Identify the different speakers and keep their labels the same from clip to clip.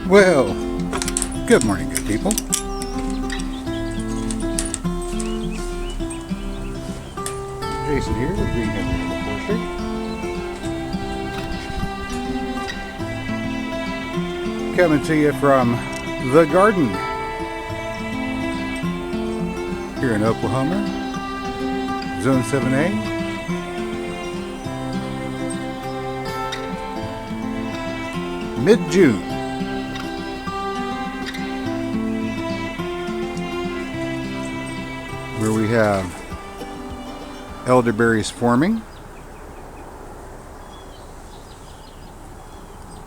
Speaker 1: Well, good morning, good people. Jason here with Green Heaven Forestry. Coming to you from the garden here in Oklahoma, Zone 7A. Mid-June. Where we have elderberries forming.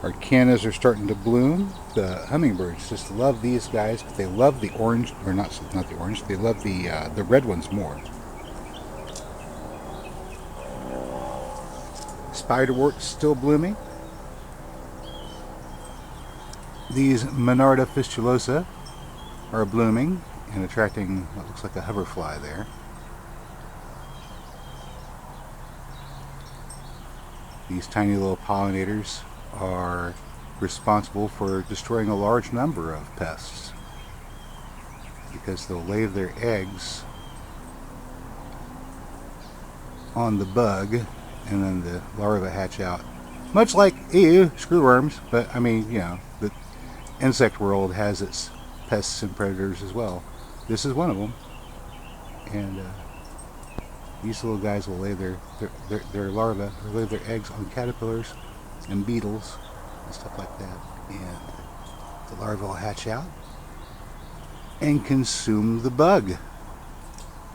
Speaker 1: Our cannas are starting to bloom. The hummingbirds just love these guys, but they love the orange, or not the orange. They love the red ones more. Spiderwort still blooming. These Monarda fistulosa are blooming and attracting what looks like a hoverfly there. These tiny little pollinators are responsible for destroying a large number of pests because they'll lay their eggs on the bug and then the larvae hatch out. Much like screwworms, but I mean, you know, the insect world has its pests and predators as well. This is one of them, and these little guys will lay their larvae, or lay their eggs on caterpillars and beetles and stuff like that, and the larvae will hatch out and consume the bug.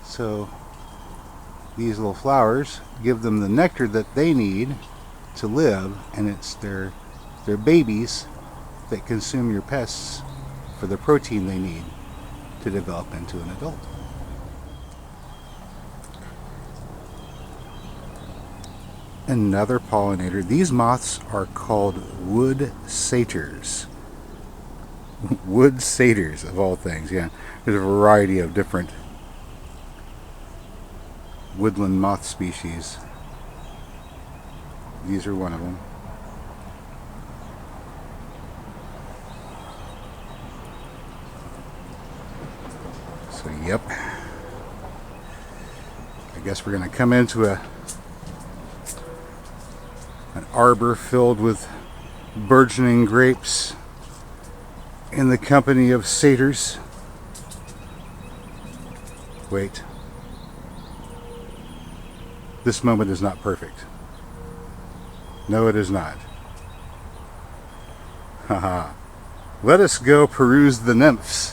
Speaker 1: So these little flowers give them the nectar that they need to live, and it's their babies that consume your pests for the protein they need to develop into an adult. Another pollinator. These moths are called wood satyrs. Wood satyrs, of all things. Yeah, there's a variety of different woodland moth species. These are one of them. So, yep. I guess we're going to come into an arbor filled with burgeoning grapes in the company of satyrs. Wait. This moment is not perfect. No, it is not. Haha. Let us go peruse the nymphs.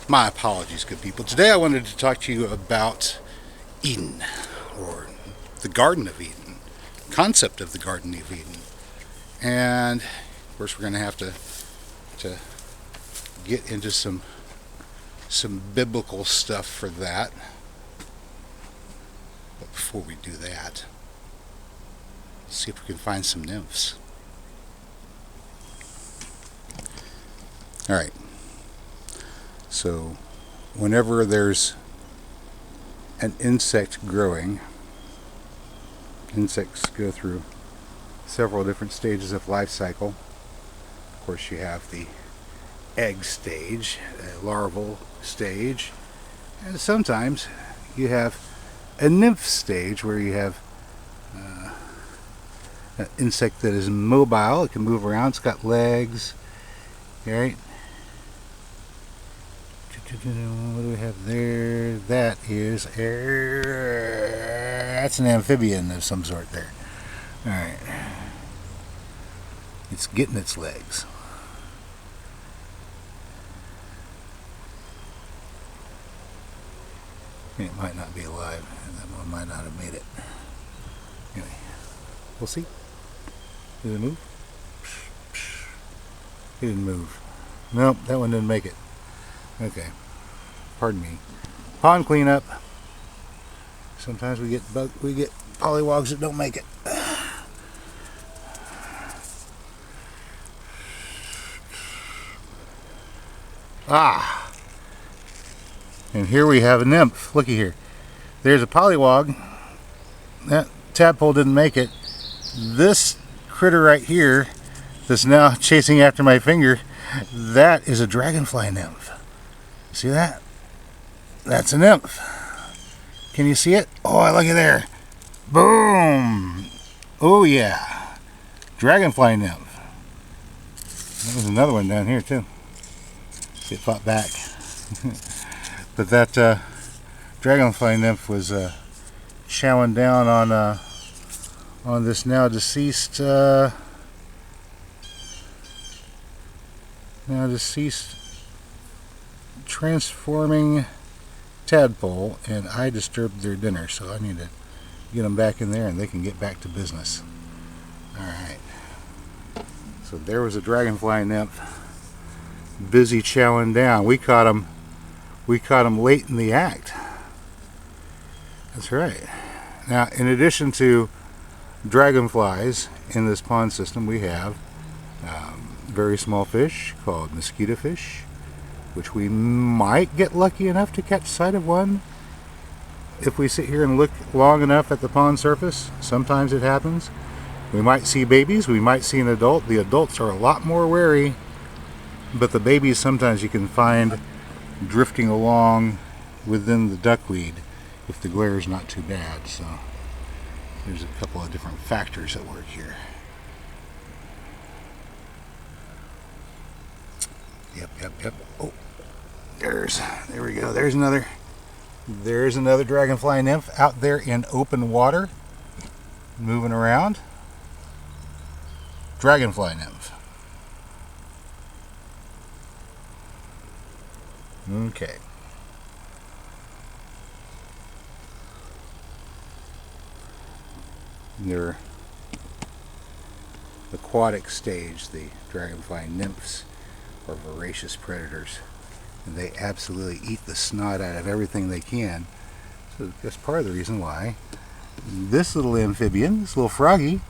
Speaker 1: My apologies, good people. Today I wanted to talk to you about Eden, or the Garden of Eden, concept of the Garden of Eden. And of course we're going to have to get into some biblical stuff for that. But before we do that, let's see if we can find some nymphs. Alright. So, whenever there's an insect growing, insects go through several different stages of life cycle. Of course, you have the egg stage, a larval stage, and sometimes you have a nymph stage where you have an insect that is mobile. It can move around. It's got legs. Right? What do we have there? That is that's an amphibian of some sort there. Alright. It's getting its legs. It might not be alive. That one might not have made it. Anyway, we'll see. Did it move? It didn't move. Nope, that one didn't make it. Okay. Pardon me. Pond cleanup. Sometimes we get pollywogs that don't make it. Ah! And here we have a nymph. Looky here. There's a pollywog. That tadpole didn't make it. This critter right here that's now chasing after my finger, that is a dragonfly nymph. See that? That's a nymph. Can you see it? Oh, look at there. Boom! Oh yeah. Dragonfly nymph. There's another one down here too. It fought back. But that dragonfly nymph was chowing down on this now deceased transforming tadpole, and I disturbed their dinner, so I need to get them back in there and they can get back to business. Alright, so there was a dragonfly nymph busy chowing down. We caught him late in the act. That's right. Now, in addition to dragonflies in this pond system, we have very small fish called mosquito fish, which we might get lucky enough to catch sight of one if we sit here and look long enough at the pond surface. Sometimes it happens. We might see babies, we might see an adult. The adults are a lot more wary, but the babies sometimes you can find drifting along within the duckweed if the glare is not too bad. So there's a couple of different factors at work here. Yep. Oh, there we go. There's another dragonfly nymph out there in open water, moving around. Dragonfly nymph. Okay. Their aquatic stage, the dragonfly nymphs are voracious predators, and they absolutely eat the snot out of everything they can. So that's part of the reason why this little amphibian, this little froggy,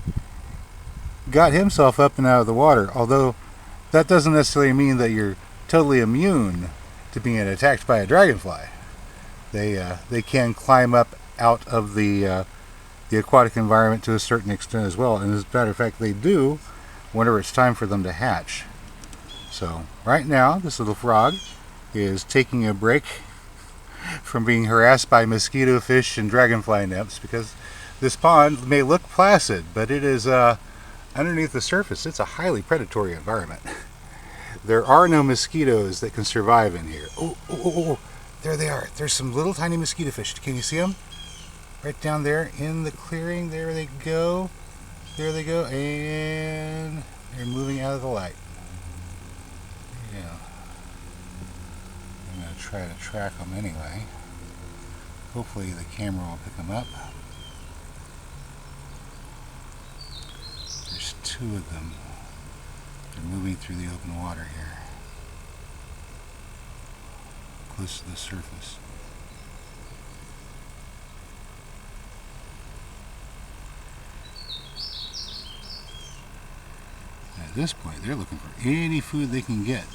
Speaker 1: got himself up and out of the water. Although that doesn't necessarily mean that you're totally immune to being attacked by a dragonfly. They can climb up out of the aquatic environment to a certain extent as well, and as a matter of fact they do whenever it's time for them to hatch. So right now this little frog is taking a break from being harassed by mosquito fish and dragonfly nymphs, because this pond may look placid, but it is underneath the surface it's a highly predatory environment. There are no mosquitoes that can survive in here. Oh, there they are. There's some little tiny mosquito fish. Can you see them? Right down there in the clearing. There they go. And they're moving out of the light. Yeah. I'm going to try to track them anyway. Hopefully the camera will pick them up. There's two of them. They're moving through the open water here, close to the surface. At this point, they're looking for any food they can get.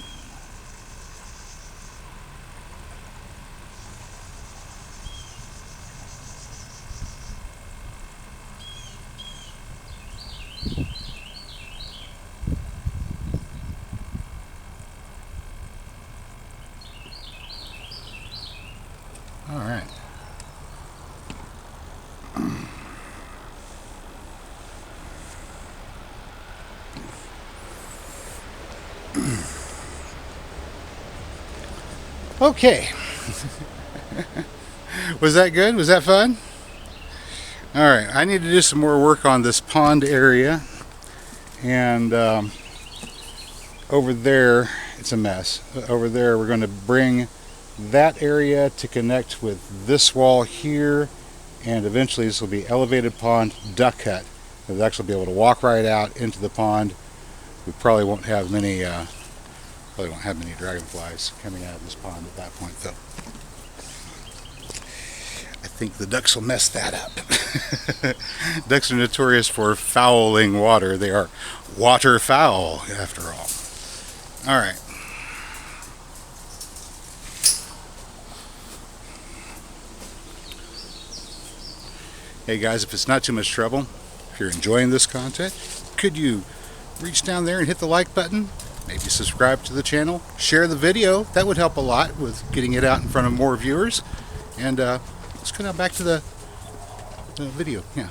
Speaker 1: All right. Okay. Was that good? Was that fun? All right. I need to do some more work on this pond area, and over there it's a mess. Over there we're going to bring that area to connect with this wall here, and eventually this will be elevated pond duck hut. We'll actually be able to walk right out into the pond. We probably won't have many dragonflies coming out of this pond at that point, though. I think the ducks will mess that up. Ducks are notorious for fouling water. They are waterfowl, after all. All right. Hey guys, if it's not too much trouble, if you're enjoying this content, could you reach down there and hit the like button? Maybe subscribe to the channel, share the video. That would help a lot with getting it out in front of more viewers. And let's go now back to the video. Yeah.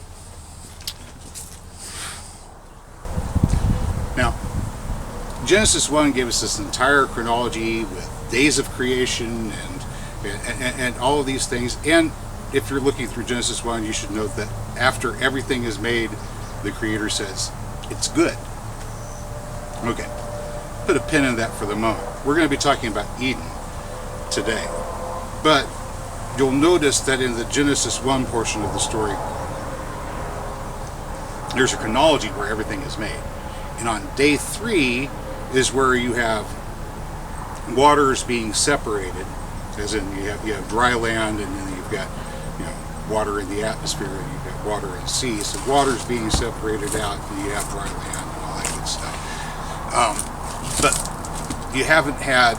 Speaker 1: Now, Genesis 1 gave us this entire chronology with days of creation and all of these things. And if you're looking through Genesis 1, you should note that after everything is made, the Creator says, it's good. Okay, put a pin in that for the moment. We're going to be talking about Eden today. But you'll notice that in the Genesis 1 portion of the story, there's a chronology where everything is made. And on day 3 is where you have waters being separated, as in you have dry land, and then you've got water in the atmosphere, and you've got water in the sea. So water's being separated out, and you have dry land and all that good stuff. But you haven't had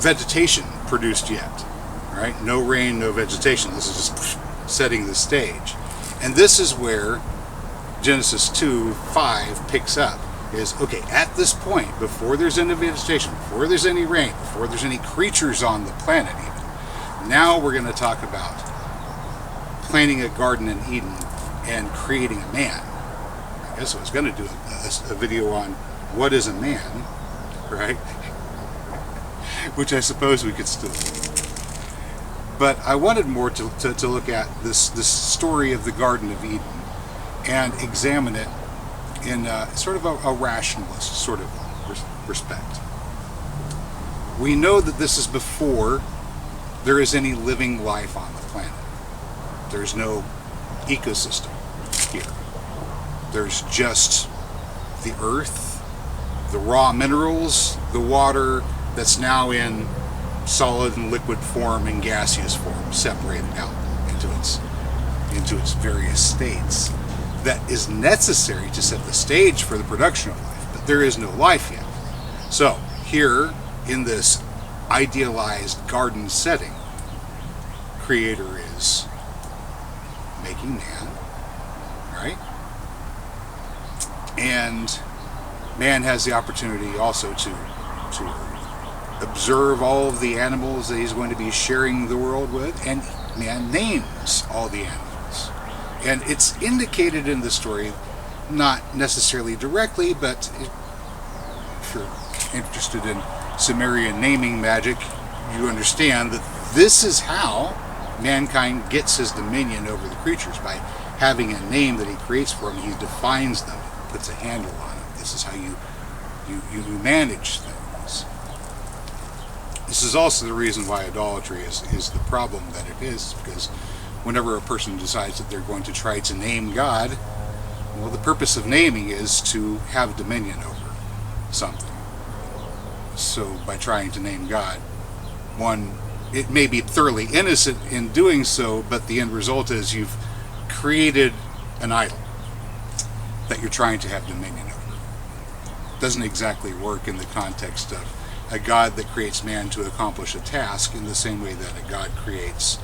Speaker 1: vegetation produced yet, right? No rain, no vegetation. This is just setting the stage. And this is where Genesis 2:5 picks up. Is, okay, at this point, before there's any vegetation, before there's any rain, before there's any creatures on the planet even, now we're going to talk about planting a garden in Eden and creating a man. I guess I was going to do a video on what is a man, right? Which I suppose we could still do. But I wanted more to look at this story of the Garden of Eden and examine it in sort of a rationalist sort of respect. We know that this is before there is any living life on the planet. There's no ecosystem here. There's just the earth, the raw minerals, the water that's now in solid and liquid form and gaseous form, separated out into its various states. That is necessary to set the stage for the production of life, but there is no life yet. So here in this idealized garden setting, Creator is making man, right? And man has the opportunity also to observe all of the animals that he's going to be sharing the world with, and man names all the animals. And it's indicated in the story, not necessarily directly, but if you're interested in Sumerian naming magic, you understand that this is how mankind gets his dominion over the creatures, by having a name that he creates for them. He defines them, puts a handle on them. This is how you manage things. This is also the reason why idolatry is the problem that it is, because whenever a person decides that they're going to try to name God, well, the purpose of naming is to have dominion over something. So by trying to name God, one, it may be thoroughly innocent in doing so, but the end result is you've created an idol that you're trying to have dominion over. It doesn't exactly work in the context of a God that creates man to accomplish a task in the same way that a God creates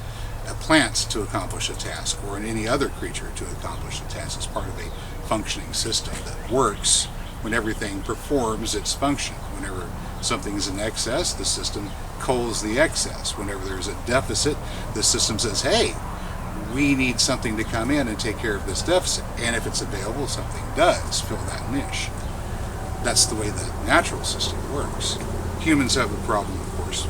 Speaker 1: a plant to accomplish a task, or any other creature to accomplish a task. It's part of a functioning system that works when everything performs its function. Whenever something's in excess, the system culls the excess. Whenever there's a deficit, the system says, hey, we need something to come in and take care of this deficit. And if it's available, something does fill that niche. That's the way the natural system works. Humans have a problem, of course,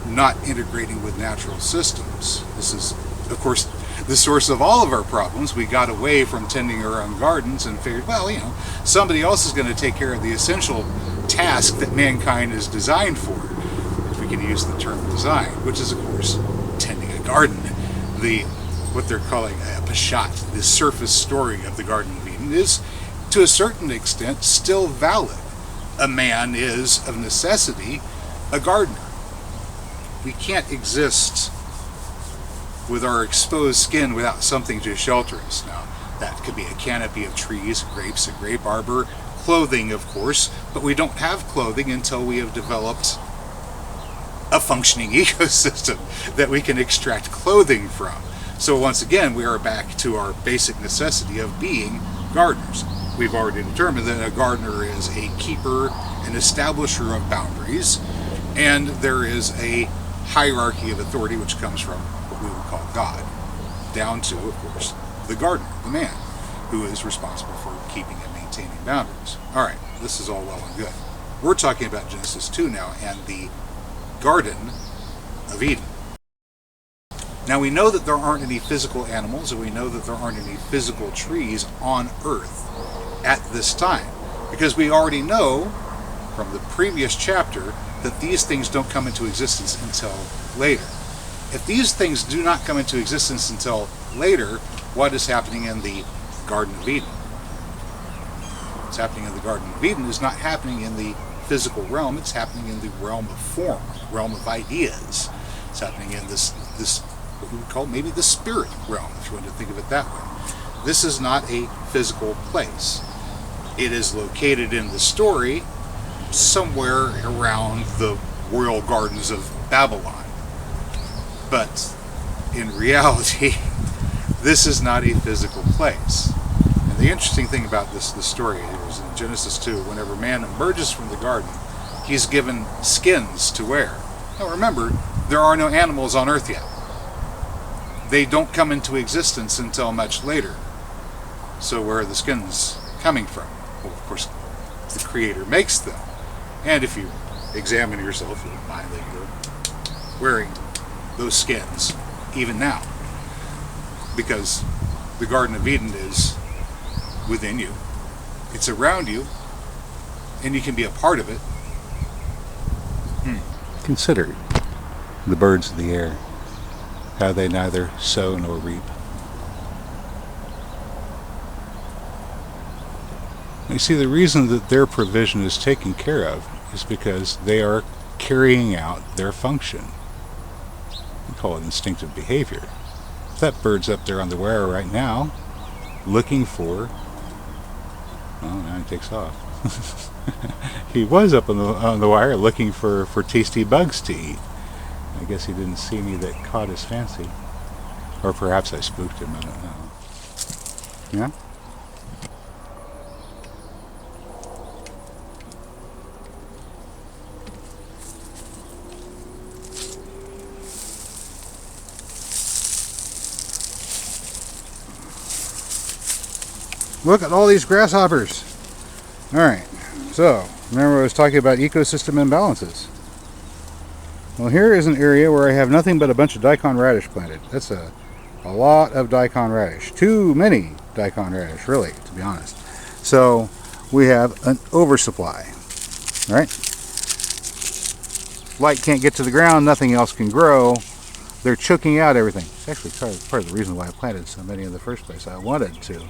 Speaker 1: not integrating with natural systems. This is, of course, the source of all of our problems. We got away from tending our own gardens and figured, well, somebody else is going to take care of the essential task that mankind is designed for, if we can use the term design, which is, of course, tending a garden. What they're calling a pashat, the surface story of the Garden of Eden, is, to a certain extent, still valid. A man is, of necessity, a gardener. We can't exist with our exposed skin without something to shelter us. Now, that could be a canopy of trees, grapes, a grape arbor, clothing, of course, but we don't have clothing until we have developed a functioning ecosystem that we can extract clothing from. So once again, we are back to our basic necessity of being gardeners. We've already determined that a gardener is a keeper, an establisher of boundaries, and there is a hierarchy of authority which comes from what we would call God, down to, of course, the gardener, the man, who is responsible for keeping and maintaining boundaries. All right, this is all well and good. We're talking about Genesis 2 now and the Garden of Eden. Now we know that there aren't any physical animals, and we know that there aren't any physical trees on earth at this time, because we already know from the previous chapter that these things don't come into existence until later. If these things do not come into existence until later, what is happening in the Garden of Eden? What's happening in the Garden of Eden is not happening in the physical realm, it's happening in the realm of form, realm of ideas. It's happening in this what we would call maybe the spirit realm, if you want to think of it that way. This is not a physical place. It is located in the story somewhere around the royal gardens of Babylon. But in reality, this is not a physical place. And the interesting thing about this story is in Genesis 2, whenever man emerges from the garden, he's given skins to wear. Now remember, there are no animals on earth yet. They don't come into existence until much later. So where are the skins coming from? Well, of course, the Creator makes them. And if you examine yourself, you'll find that you're wearing those skins even now. Because the Garden of Eden is within you. It's around you. And you can be a part of it. Consider the birds of the air, how they neither sow nor reap. You see, the reason that their provision is taken care of is because they are carrying out their function. We call it instinctive behavior. That bird's up there on the wire right now, looking for... Oh, now he takes off. He was up on the wire looking for tasty bugs to eat. I guess he didn't see me that caught his fancy. Or perhaps I spooked him, I don't know. Yeah? Look at all these grasshoppers. Alright, so remember I was talking about ecosystem imbalances. Well, here is an area where I have nothing but a bunch of daikon radish planted. That's a lot of daikon radish. Too many daikon radish, really, to be honest. So we have an oversupply. Alright? Light can't get to the ground, nothing else can grow. They're choking out everything. It's actually part of the reason why I planted so many in the first place. I wanted to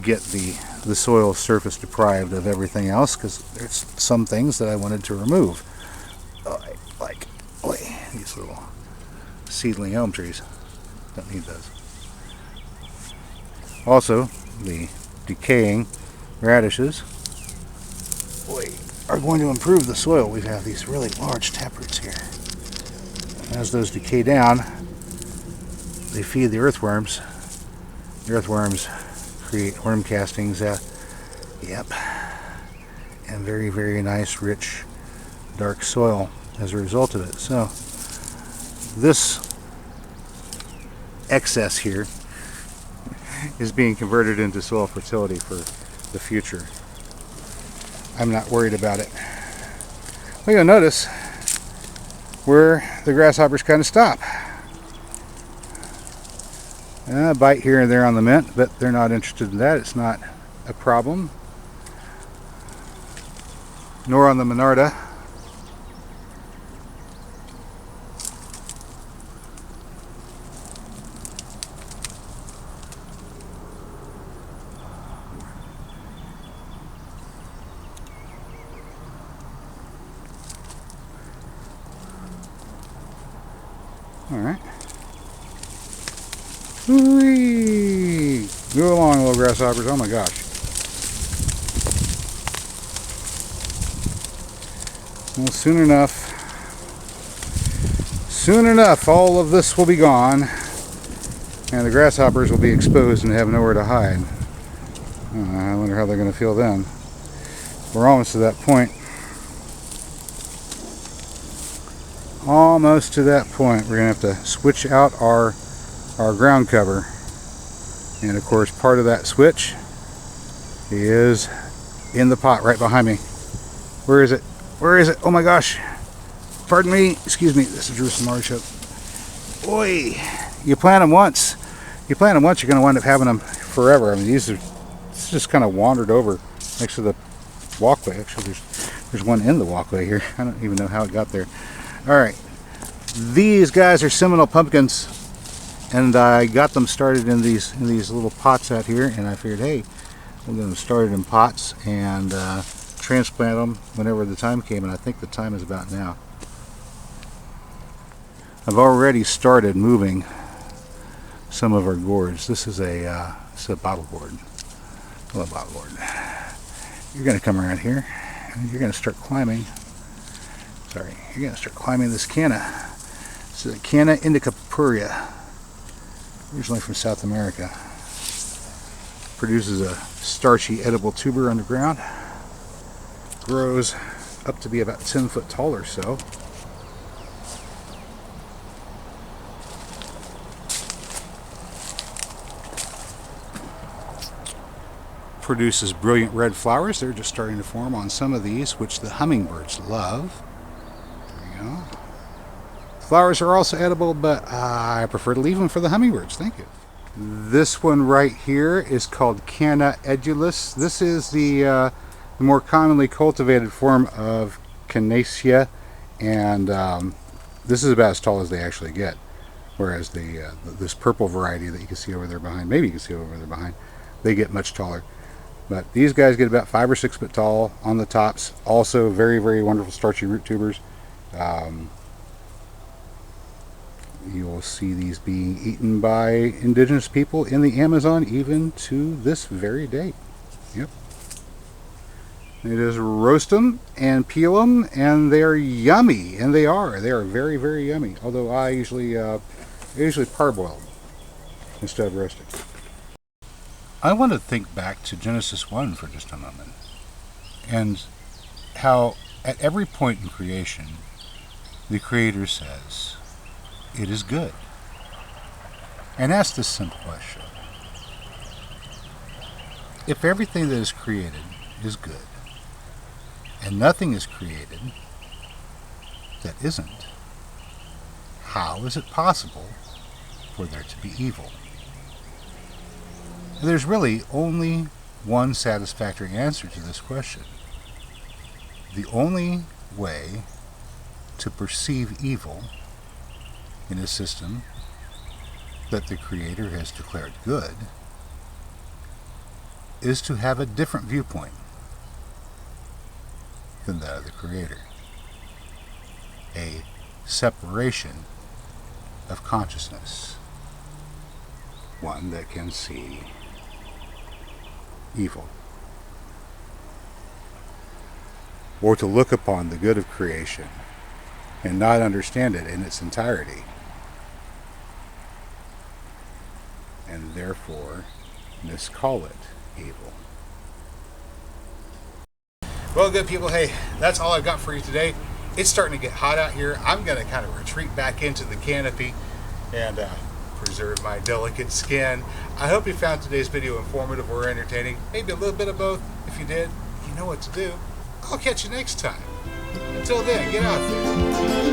Speaker 1: get the soil surface deprived of everything else, because there's some things that I wanted to remove. Like these little seedling elm trees. Don't need those. Also, the decaying radishes are going to improve the soil. We have these really large taproots here. As those decay down, they feed the earthworms. The earthworms create worm castings. Yep. And very, very nice, rich, dark soil as a result of it. So this excess here is being converted into soil fertility for the future. I'm not worried about it. Well, you'll notice where the grasshoppers kind of stop. Bite here and there on the mint, but they're not interested in that. It's not a problem. Nor on the Monarda. Alright. Whee! Go along, little grasshoppers. Oh my gosh. Well, soon enough, all of this will be gone, and the grasshoppers will be exposed and have nowhere to hide. I wonder how they're going to feel then. We're almost to that point. Almost to that point. We're going to have to switch out our ground cover. And of course, part of that switch is in the pot right behind me. Where is it? Where is it? Oh my gosh. Pardon me. Excuse me. This is Jerusalem artichoke. Oi. You plant them once. You plant them once, you're going to wind up having them forever. I mean, these just kind of wandered over next to the walkway. Actually, there's one in the walkway here. I don't even know how it got there. All right. These guys are Seminole pumpkins, and I got them started in these little pots out here, and I figured, hey, we'll get them started in pots and transplant them whenever the time came, and I think the time is about now. I've already started moving some of our gourds. This is a bottle gourd. Well, a bottle gourd. You're going to come around here, and you're going to start climbing. Sorry, you're going to start climbing this canna. This is a Canna indica purpurea, originally from South America. Produces a starchy edible tuber underground. Grows up to be about 10 foot tall or so. Produces brilliant red flowers. They're just starting to form on some of these, which the hummingbirds love. There you go. Flowers are also edible, but I prefer to leave them for the hummingbirds. Thank you. This one right here is called Canna edulis. This is the more commonly cultivated form of Canaceae, and this is about as tall as they actually get. Whereas this purple variety that you can see over there behind, maybe you can see over there behind, they get much taller. But these guys get about 5 or 6 foot tall on the tops. Also very, very wonderful starchy root tubers. You will see these being eaten by indigenous people in the Amazon even to this very day. Yep. It is roast them and peel them, and they are yummy, and they are very, very yummy. Although I usually parboil them instead of roasting. I want to think back to Genesis 1 for just a moment, and how at every point in creation, the Creator says, "It is good." And ask this simple question. If everything that is created is good, and nothing is created that isn't, how is it possible for there to be evil? There's really only one satisfactory answer to this question. The only way to perceive evil in a system that the Creator has declared good is to have a different viewpoint than that of the Creator. A separation of consciousness. One that can see evil. Or to look upon the good of creation and not understand it in its entirety, and therefore miscall it evil. Well, good people, hey, that's all I've got for you today. It's starting to get hot out here. I'm going to kind of retreat back into the canopy and preserve my delicate skin. I hope you found today's video informative or entertaining. Maybe a little bit of both. If you did, you know what to do. I'll catch you next time. Until then, get out there.